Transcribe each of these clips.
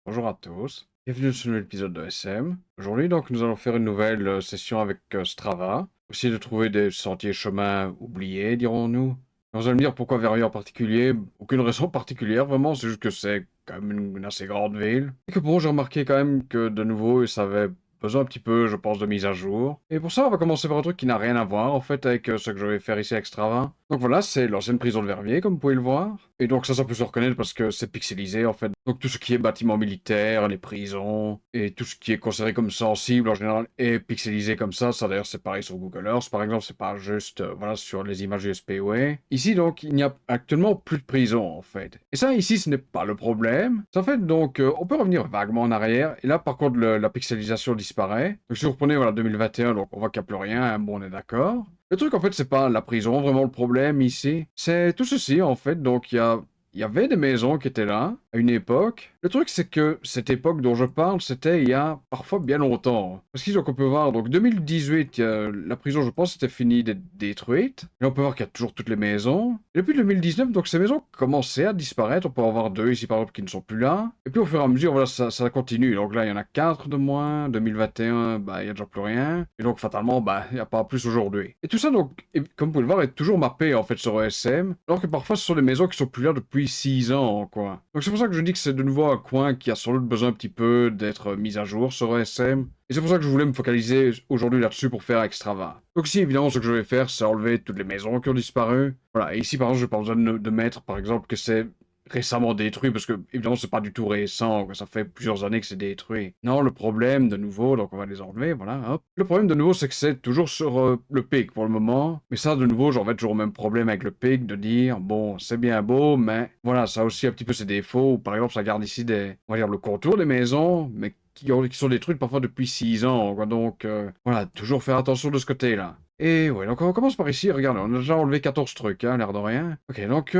Bonjour à tous, bienvenue sur un nouvel épisode de SM. Aujourd'hui donc nous allons faire une nouvelle session avec Strava, essayer de trouver des sentiers chemins oubliés dirons-nous. Vous allez me dire pourquoi Verviers en particulier, aucune raison particulière vraiment, c'est juste que c'est quand même une assez grande ville. Et que bon j'ai remarqué quand même que de nouveau ça avait besoin un petit peu je pense de mise à jour. Et pour ça on va commencer par un truc qui n'a rien à voir en fait avec ce que je vais faire ici avec Strava. Donc voilà c'est l'ancienne prison de Verviers comme vous pouvez le voir. Et donc ça peut se reconnaître parce que c'est pixelisé en fait. Donc tout ce qui est bâtiments militaires, les prisons, et tout ce qui est considéré comme sensible en général est pixelisé comme ça. Ça d'ailleurs c'est pareil sur Google Earth par exemple, c'est pas juste voilà sur les images USPWay. Ici donc il n'y a actuellement plus de prison en fait. Et ça ici ce n'est pas le problème. En fait donc on peut revenir vaguement en arrière et là par contre la pixelisation disparaît. Donc si vous reprenez voilà 2021 donc on voit qu'il n'y a plus rien, hein, bon on est d'accord. Le truc en fait c'est pas la prison vraiment le problème ici, c'est tout ceci en fait. Donc il y avait des maisons qui étaient là, à une époque. Le truc, c'est que cette époque dont je parle, c'était il y a parfois bien longtemps. Parce qu'ici, donc, on peut voir, donc 2018, la prison, je pense, était finie d'être détruite. Et on peut voir qu'il y a toujours toutes les maisons. Et depuis 2019, donc, ces maisons commençaient à disparaître. On peut en voir deux ici, par exemple, qui ne sont plus là. Et puis, au fur et à mesure, voilà, ça continue. Donc là, il y en a quatre de moins. 2021, bah, il y a déjà plus rien. Et donc, fatalement, bah, il n'y a pas plus aujourd'hui. Et tout ça, donc, comme vous pouvez le voir, est toujours mappé, en fait, sur ESM. Alors que parfois, ce sont des maisons qui sont plus là depuis 6 ans, quoi. Donc c'est pour ça que je dis que c'est de nouveau un coin qui a sans doute besoin un petit peu d'être mis à jour sur ESM. Et c'est pour ça que je voulais me focaliser aujourd'hui là-dessus pour faire Extrava. Donc ici, évidemment, ce que je vais faire, c'est enlever toutes les maisons qui ont disparu. Voilà, et ici, par exemple, je n'ai pas besoin de mettre, par exemple, que c'est récemment détruit, parce que, évidemment, c'est pas du tout récent, ça fait plusieurs années que c'est détruit. Non, le problème, de nouveau, donc on va les enlever, voilà, hop. Le problème, de nouveau, c'est que c'est toujours sur le pic pour le moment. Mais ça, de nouveau, j'en vais toujours au même problème avec le pic, de dire, bon, c'est bien beau, mais voilà, ça a aussi un petit peu ses défauts. Par exemple, ça garde ici des, on va dire, le contour des maisons, mais qui sont détruites parfois depuis 6 ans, quoi. Donc, voilà, toujours faire attention de ce côté-là. Et ouais, donc on commence par ici, regardez, on a déjà enlevé 14 trucs, hein, l'air de rien. Ok, donc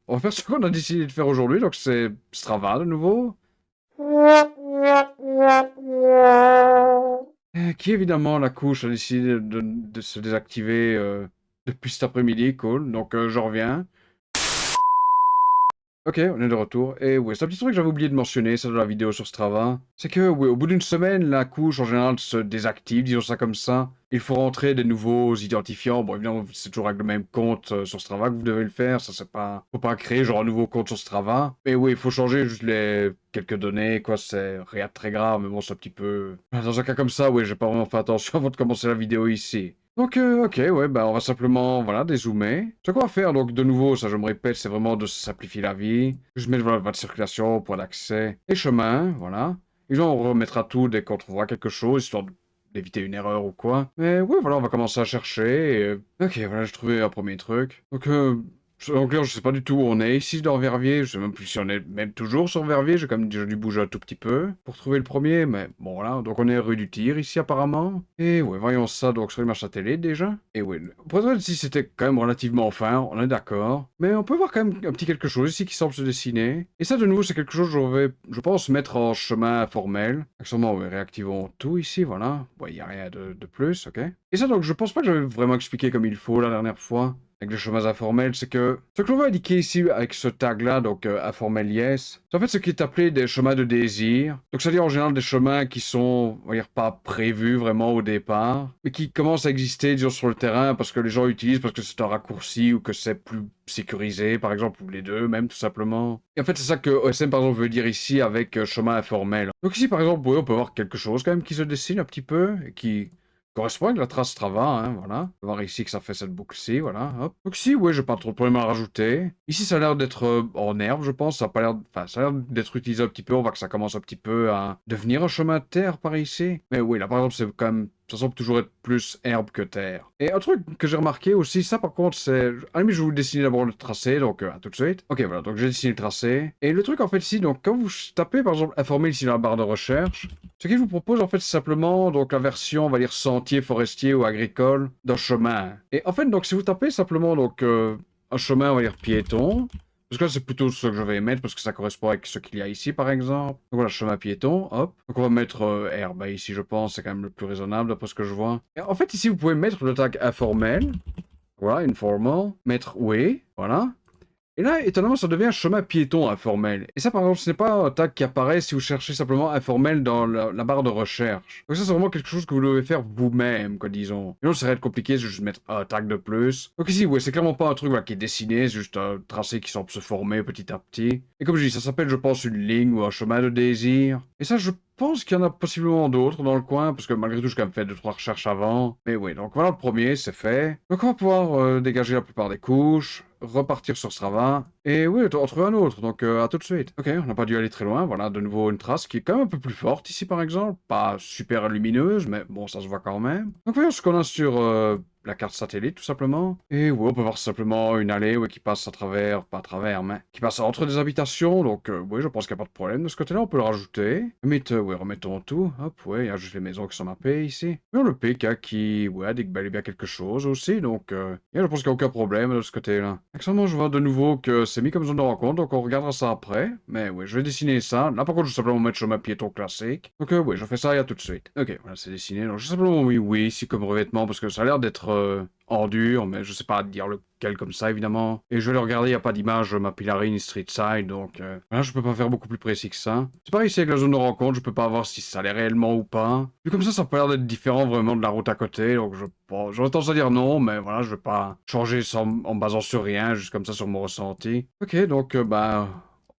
on va faire ce qu'on a décidé de faire aujourd'hui, donc c'est Strava de nouveau. Qui évidemment, la couche a décidé de se désactiver depuis cet après-midi, cool, donc je reviens. Ok, on est de retour. Et oui, c'est un petit truc que j'avais oublié de mentionner, ça dans la vidéo sur Strava. C'est que, oui, au bout d'une semaine, la couche en général se désactive, disons ça comme ça. Il faut rentrer des nouveaux identifiants. Bon, évidemment, c'est toujours avec le même compte sur Strava que vous devez le faire. Ça, c'est pas. Faut pas créer genre un nouveau compte sur Strava. Mais oui, il faut changer juste les quelques données, quoi. C'est rien de très grave, mais bon, c'est un petit peu. Dans un cas comme ça, oui, j'ai pas vraiment fait attention avant de commencer la vidéo ici. Donc, ok, ouais, bah, on va simplement, voilà, dézoomer. Ce qu'on va faire, donc, de nouveau, ça, je me répète, c'est vraiment de simplifier la vie. Je mets, voilà, votre circulation, point d'accès, et chemin, voilà. Et là, on remettra tout dès qu'on trouvera quelque chose, histoire d'éviter une erreur ou quoi. Mais, ouais, voilà, on va commencer à chercher, ok, voilà, j'ai trouvé un premier truc. Donc, là, je sais pas du tout où on est ici dans Verviers, je sais même plus si on est même toujours sur Verviers, j'ai quand même déjà dû bouger un tout petit peu pour trouver le premier, mais bon voilà, donc on est rue du Tir ici apparemment. Et ouais, voyons ça donc sur l'image satellite déjà. Et ouais, pour être honnête, ici c'était quand même relativement fin, on est d'accord. Mais on peut voir quand même un petit quelque chose ici qui semble se dessiner. Et ça de nouveau c'est quelque chose que je vais, je pense, mettre en chemin formel. Actuellement, ouais, réactivons tout ici, voilà. Ouais, il n'y a rien de plus, ok. Et ça donc je pense pas que j'avais vraiment expliqué comme il faut la dernière fois avec les chemins informels, c'est que ce que l'on va indiquer ici avec ce tag-là, donc informel yes, c'est en fait ce qui est appelé des chemins de désir. Donc c'est-à-dire en général des chemins qui sont, on va dire, pas prévus vraiment au départ, mais qui commencent à exister, disons, sur le terrain parce que les gens utilisent, parce que c'est un raccourci ou que c'est plus sécurisé, par exemple, ou les deux, même, tout simplement. Et en fait, c'est ça que OSM, par exemple, veut dire ici avec chemin informel. Donc ici, par exemple, oui, on peut voir quelque chose quand même qui se dessine un petit peu, et qui correspond avec la trace Strava, hein, voilà. On va voir ici que ça fait cette boucle-ci, voilà, hop. Donc ici, ouais, j'ai pas trop de problème à rajouter. Ici, ça a l'air d'être en herbe, je pense. Ça a pas l'air, enfin, ça a l'air d'être utilisé un petit peu. On voit que ça commence un petit peu à devenir un chemin de terre par ici. Mais oui, là, par exemple, c'est quand même, ça semble toujours être plus herbe que terre. Et un truc que j'ai remarqué aussi, ça par contre, c'est, à la limite, je vais vous dessiner d'abord le tracé, donc à tout de suite. Ok, voilà, donc j'ai dessiné le tracé. Et le truc, en fait, ici, donc quand vous tapez, par exemple, informel ici dans la barre de recherche, ce qu'il vous propose, en fait, c'est simplement donc la version, on va dire, sentier, forestier ou agricole d'un chemin. Et en fait, donc, si vous tapez simplement donc un chemin, on va dire, piéton, parce que là, c'est plutôt ce que je vais mettre, parce que ça correspond avec ce qu'il y a ici, par exemple. Donc voilà, chemin piéton, hop. Donc on va mettre herbe ici, je pense, c'est quand même le plus raisonnable, d'après ce que je vois. Et en fait, ici, vous pouvez mettre le tag informel, voilà, informal, mettre way, voilà. Et là, étonnamment, ça devient un chemin piéton informel. Et ça, par exemple, ce n'est pas un tag qui apparaît si vous cherchez simplement informel dans la barre de recherche. Donc ça, c'est vraiment quelque chose que vous devez faire vous-même, quoi, disons. Sinon, ça serait compliqué, c'est juste mettre un tag de plus. Donc ici, ouais, c'est clairement pas un truc voilà, qui est dessiné, c'est juste un tracé qui semble se former petit à petit. Et comme je dis, ça s'appelle, je pense, une ligne ou un chemin de désir. Et ça, je pense qu'il y en a possiblement d'autres dans le coin, parce que malgré tout, j'ai quand même fait 2-3 recherches avant. Mais oui, donc voilà le premier, c'est fait. Donc on va pouvoir dégager la plupart des couches, repartir sur Strava, et oui, en trouver un autre, donc à tout de suite. Ok, on n'a pas dû aller très loin, voilà, de nouveau une trace qui est quand même un peu plus forte ici par exemple, pas super lumineuse, mais bon, ça se voit quand même. Donc voyons ce qu'on a sur la carte satellite tout simplement. Et oui, on peut voir simplement une allée qui passe à travers, pas à travers, mais qui passe entre des habitations, donc oui, je pense qu'il n'y a pas de problème de ce côté-là, on peut le rajouter. Limite, oui, remettons tout, hop, ouais, il y a juste les maisons qui sont mappées ici. Mais le PK qui, ouais, dit bel et bien quelque chose aussi, donc je pense qu'il n'y a aucun problème de ce côté-là. Actuellement, je vois de nouveau que c'est mis comme zone de rencontre, donc on regardera ça après. Mais oui, je vais dessiner ça. Là, par contre, je vais simplement mettre chemin piéton classique. Donc oui, je fais ça, il y a tout de suite. Ok, voilà, c'est dessiné. Donc, je vais simplement oui, ici comme revêtement, parce que ça a l'air d'être en dur, mais je sais pas dire lequel comme ça, évidemment. Et je vais le regarder, il n'y a pas d'image Mapillary ni Street Side, donc là, je peux pas faire beaucoup plus précis que ça. C'est pareil ici avec la zone de rencontre, je peux pas voir si ça l'est réellement ou pas. Vu comme ça a pas l'air d'être différent vraiment de la route à côté, donc j'aurais tendance à dire non, mais voilà, je vais pas changer en me basant sur rien, juste comme ça sur mon ressenti. Ok, donc bah...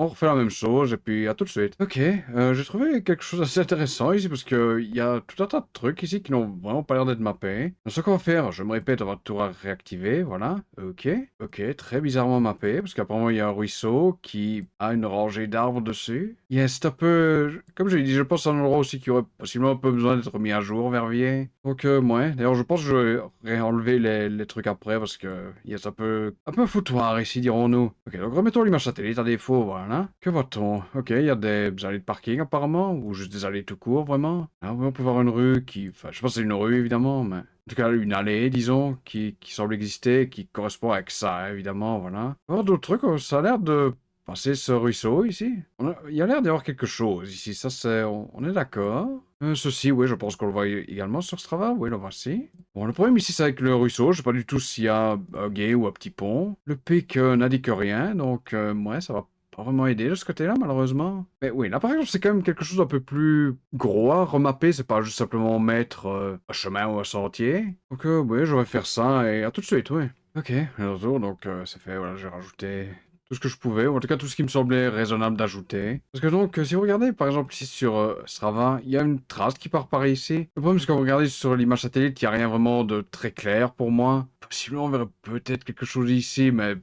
On refait la même chose et puis à tout de suite. Ok, j'ai trouvé quelque chose d'assez intéressant ici parce que il y a tout un tas de trucs ici qui n'ont vraiment pas l'air d'être mappés. Donc, ce qu'on va faire, je me répète, on va tout réactiver, voilà. Ok, très bizarrement mappé parce qu'apparemment il y a un ruisseau qui a une rangée d'arbres dessus. Yes, c'est un peu, comme je l'ai dit, je pense à un endroit aussi qui aurait possiblement un peu besoin d'être mis à jour, Verviers. Donc ouais, d'ailleurs je pense que je vais enlever les trucs après parce que yes, un peu foutoir ici, dirons-nous. Ok, donc remettons l'image satellite à défaut, voilà. Que voit-on? Ok, il y a des allées de parking apparemment, ou juste des allées tout court, vraiment. Ah oui, on peut voir une rue qui... Enfin, je pense que c'est une rue, évidemment, mais... En tout cas, une allée, disons, qui semble exister, qui correspond avec ça, évidemment, voilà. On va voir d'autres trucs, ça a l'air de passer ce ruisseau, ici. Il y a l'air d'y avoir quelque chose, ici, ça c'est... On est d'accord. Ceci, oui, je pense qu'on le voit également sur Strava, oui, le voici. Bon, le problème ici, c'est avec le ruisseau, je sais pas du tout s'il y a un gué ou un petit pont. Le pic n'indique rien, donc, ouais, ça va pas vraiment aidé de ce côté-là, malheureusement. Mais oui, là, par exemple, c'est quand même quelque chose d'un peu plus gros à remapper. C'est pas juste simplement mettre un chemin ou un sentier. Donc, oui, je vais faire ça et à tout de suite, oui. Ok, de retour, donc c'est fait, voilà, j'ai rajouté tout ce que je pouvais, ou en tout cas tout ce qui me semblait raisonnable d'ajouter. Parce que donc, si vous regardez par exemple ici sur Strava, il y a une trace qui part par ici. Le problème c'est que quand vous regardez sur l'image satellite, il n'y a rien vraiment de très clair pour moi. Possiblement on verrait peut-être quelque chose ici, mais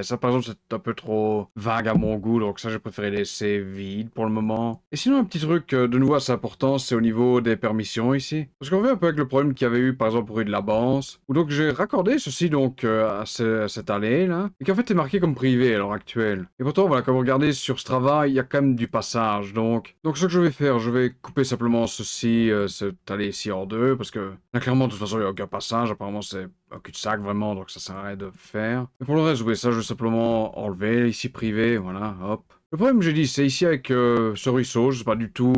ça par exemple c'est un peu trop vague à mon goût, donc ça j'ai préféré laisser vide pour le moment. Et sinon un petit truc de nouveau assez important, c'est au niveau des permissions ici. Parce qu'on voit un peu avec le problème qu'il y avait eu par exemple rue de la Banse, où donc j'ai raccordé ceci donc à cette allée là, et qui en fait est marqué comme privé à l'heure actuelle. Et pourtant voilà, quand vous regardez sur Strava, il y a quand même du passage, donc ce que je vais faire, je vais couper simplement ceci, cette allée ici en deux, parce que là clairement de toute façon il n'y a aucun passage, apparemment c'est un cul-de-sac vraiment, donc ça sert à rien de faire. Mais pour le reste, oui, ça je vais simplement enlever ici privé, voilà, hop. Le problème, j'ai dit, c'est ici avec ce ruisseau, je sais pas du tout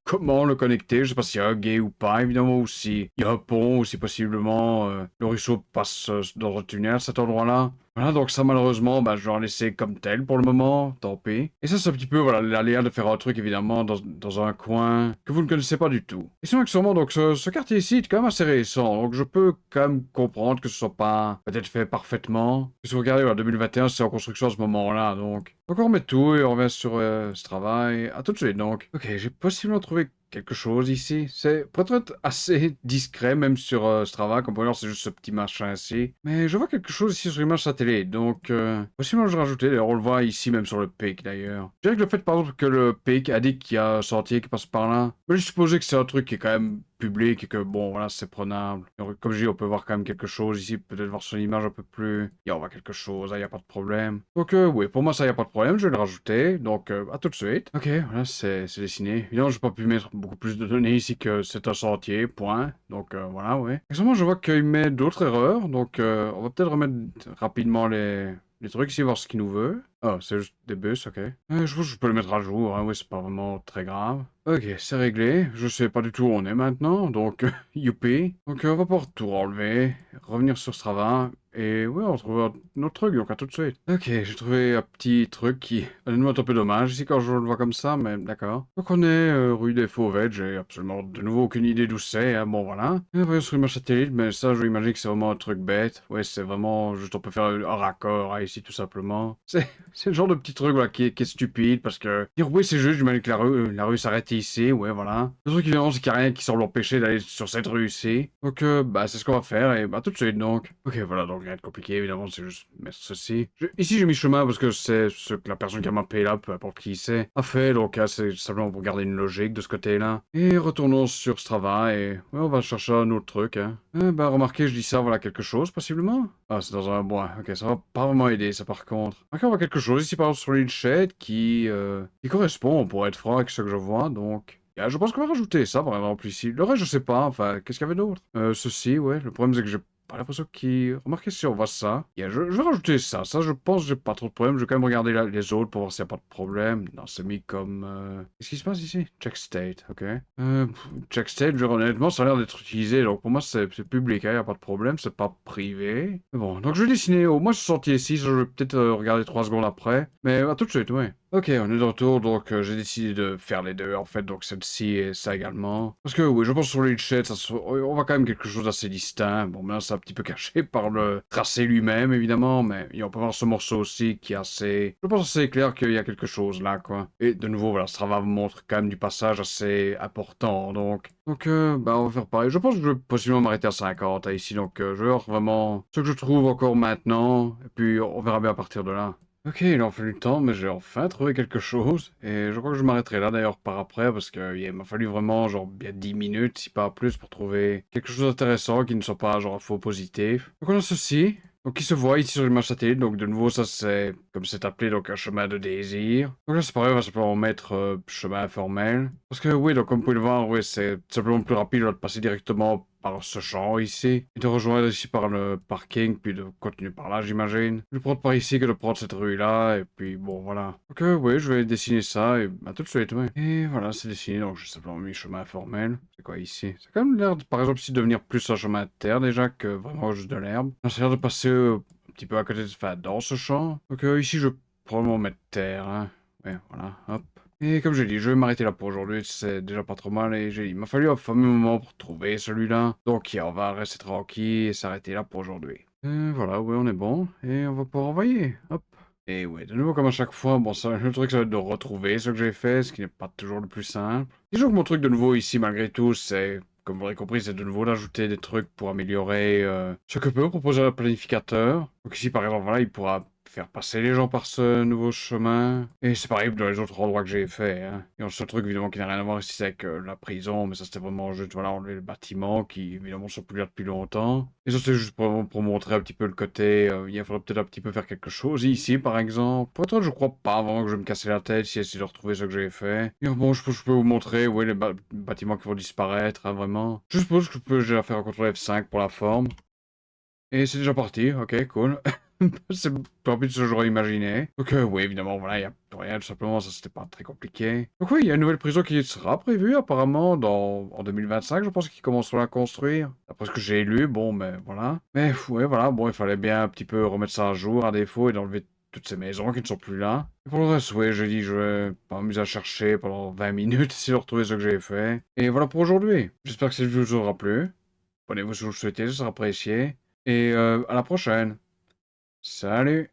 comment le connecter, je sais pas s'il y a un gué ou pas, évidemment, ou s'il y a un pont, ou si possiblement le ruisseau passe dans un tunnel à cet endroit-là. Voilà, donc ça malheureusement, bah, je vais en laisser comme tel pour le moment, tant pis. Et ça c'est un petit peu, voilà, l'aléa de faire un truc évidemment dans un coin que vous ne connaissez pas du tout. Et sinon accessoirement, donc ce quartier ici est quand même assez récent, donc je peux quand même comprendre que ce soit pas peut-être fait parfaitement. Si vous regardez, voilà, 2021 c'est en construction à ce moment-là, donc on remet tout et on revient sur ce travail. À tout de suite donc. Ok, j'ai possiblement trouvé quelque chose ici. C'est pour être assez discret, même sur Strava, comme pour voir, c'est juste ce petit machin ici. Mais je vois quelque chose ici sur l'image satellite, donc possiblement je vais rajouter. D'ailleurs, on le voit ici, même sur le pic d'ailleurs. Je dirais que le fait, par exemple, que le pic indique qu'il y a un sentier qui passe par là, mais je supposais que c'est un truc qui est quand même public et que bon, voilà, c'est prenable. Donc, comme je dis, on peut voir quand même quelque chose ici, peut-être voir son image un peu plus. Il on voit quelque chose, il n'y a pas de problème. Donc, oui, pour moi, ça, il n'y a pas de problème, je vais le rajouter. Donc, à tout de suite. Ok, voilà, c'est dessiné. Évidemment, je n'ai pas pu mettre beaucoup plus de données ici que c'est un sentier, point. Donc, voilà, ouais. Exactement, je vois qu'il met d'autres erreurs. Donc, on va peut-être remettre rapidement les trucs ici, voir ce qu'il nous veut. Oh, c'est juste des bus, ok. Je pense que je peux le mettre à jour, hein, oui, c'est pas vraiment très grave. Ok, c'est réglé. Je sais pas du tout où on est maintenant, donc youpi. Donc on va pouvoir tout enlever, revenir sur Strava, Et ouais, on trouve un autre truc, donc à tout de suite. Ok, j'ai trouvé un petit truc qui honnêtement est un peu dommage ici quand je le vois comme ça, mais d'accord. Donc on est rue des Fauvettes, j'ai absolument de nouveau aucune idée d'où c'est, hein, bon voilà. Et on va sur ma satellite, mais ça je imagine que c'est vraiment un truc bête. Ouais, c'est vraiment juste on peut faire un raccord hein, ici tout simplement. C'est le genre de petit truc voilà, qui est stupide parce que dire oui c'est juste, j'imagine que la rue s'arrête ici, ouais voilà. Le truc évidemment c'est qu'il n'y a rien qui semble empêcher d'aller sur cette rue ici. Donc bah c'est ce qu'on va faire et bah tout de suite donc. Ok voilà donc rien de compliqué évidemment c'est juste mettre ceci. Ici j'ai mis chemin parce que c'est ce que la personne qui a mappé là, peu importe qui c'est, a fait donc c'est simplement pour garder une logique de ce côté-là. Et retournons sur Strava et ouais, on va chercher un autre truc hein. Bah remarquez je dis ça voilà quelque chose possiblement. Ah c'est dans un bois, ok ça va pas vraiment aider ça par contre. Ok on voit quelque chose ici par exemple sur l'île Shed qui correspond pour être franc avec ce que je vois donc. Je pense qu'on va rajouter ça, par exemple, ici. Le reste, je sais pas. Enfin, qu'est-ce qu'il y avait d'autre? Ceci, ouais. Le problème, c'est que j'ai pas l'impression qu'il... Remarquez si on voit ça. Je vais rajouter ça. Ça, je pense que j'ai pas trop de problème. Je vais quand même regarder les autres pour voir s'il n'y a pas de problème. Non, c'est mis comme... Qu'est-ce qui se passe ici? Check state, ok. Check state, honnêtement, ça a l'air d'être utilisé. Donc pour moi, c'est public, il n'y a pas de problème. C'est pas privé. Mais bon, donc je vais dessiner au moins ce sentier ici. Ça, je vais peut-être regarder 3 secondes après. Mais à tout de suite, ouais. Ok, on est de retour, donc j'ai décidé de faire les deux, en fait, donc celle-ci et ça également. Parce que oui, je pense que sur les chats, on voit quand même quelque chose d'assez distinct. Bon, maintenant c'est un petit peu caché par le tracé lui-même, évidemment, mais on peut voir ce morceau aussi qui est assez... Je pense assez clair qu'il y a quelque chose là, quoi. Et de nouveau, voilà, Strava me montre quand même du passage assez important, donc... Donc, bah, on va faire pareil. Je pense que je vais possiblement m'arrêter à 50, hein, ici, donc je vais voir vraiment ce que je trouve encore maintenant, et puis on verra bien à partir de là. Ok, il en fallu le temps, mais j'ai enfin trouvé quelque chose. Et je crois que je m'arrêterai là d'ailleurs par après, parce qu'il m'a fallu vraiment genre bien 10 minutes, si pas plus, pour trouver quelque chose d'intéressant qui ne soit pas genre un faux positif. Donc on a ceci, donc qui se voit ici sur l'image satellite. Donc de nouveau, ça c'est, comme c'est appelé, donc un chemin de désir. Donc là c'est pareil, on va simplement mettre chemin informel. Parce que oui, donc comme vous pouvez le voir, oui, c'est simplement plus rapide de passer directement par ce champ ici, et de rejoindre ici par le parking, puis de continuer par là, j'imagine. Je vais prendre par ici que de prendre cette rue-là, et puis bon, voilà. Donc oui, je vais dessiner ça, et à tout de suite, ouais. Et voilà, c'est dessiné, donc j'ai simplement mis chemin informel. C'est quoi ici? C'est quand même l'air, par exemple, ici, de devenir plus un chemin de terre, déjà, que vraiment juste de l'herbe. Ça a l'air de passer un petit peu à côté, enfin, dans ce champ. Donc ici, je vais probablement mettre terre, hein. Ouais, voilà, hop. Et comme j'ai dit, je vais m'arrêter là pour aujourd'hui, c'est déjà pas trop mal, et il m'a fallu un fameux moment pour trouver celui-là. Donc on va rester tranquille et s'arrêter là pour aujourd'hui. Voilà, ouais, on est bon, et on va pouvoir envoyer, hop. Et ouais, de nouveau comme à chaque fois, bon, ça, le truc ça va être de retrouver ce que j'ai fait, ce qui n'est pas toujours le plus simple. Disons que mon truc de nouveau ici, malgré tout, c'est, comme vous l'aurez compris, c'est de nouveau d'ajouter des trucs pour améliorer ce que peut proposer le planificateur. Donc ici, par exemple, voilà, il pourra faire passer les gens par ce nouveau chemin. Et c'est pareil dans les autres endroits que j'ai fait. Hein. Et le seul truc, évidemment, qui n'a rien à voir ici, c'est avec la prison. Mais ça, c'était vraiment juste, voilà, enlever le bâtiment qui, évidemment, sont plus là depuis longtemps. Et ça, c'est juste pour montrer un petit peu le côté. Il faudrait peut-être un petit peu faire quelque chose ici, par exemple. Pour être honnête, je crois pas vraiment que je vais me casser la tête si essayer de retrouver ce que j'ai fait. Et bon, je peux vous montrer, ouais, les bâtiments qui vont disparaître, hein, vraiment. Je suppose que je peux déjà faire un contrôle F5 pour la forme. Et c'est déjà parti, ok, cool. C'est plus rapide que j'aurais imaginé. Donc oui, évidemment, voilà, il n'y a plus rien, tout simplement, ça c'était pas très compliqué. Donc oui, il y a une nouvelle prison qui sera prévue apparemment en 2025, je pense qu'ils commenceront à la construire. D'après ce que j'ai lu, bon, mais voilà. Mais ouais, voilà, bon, il fallait bien un petit peu remettre ça à jour à défaut et d'enlever toutes ces maisons qui ne sont plus là. Et pour le reste, oui, j'ai dit, je vais pas m'amuser à chercher pendant 20 minutes essayer de retrouver ce que j'ai fait. Et voilà pour aujourd'hui. J'espère que cette vidéo vous aura plu. Abonnez-vous si vous le souhaitez, ce sera apprécié. Et à la prochaine. Salut!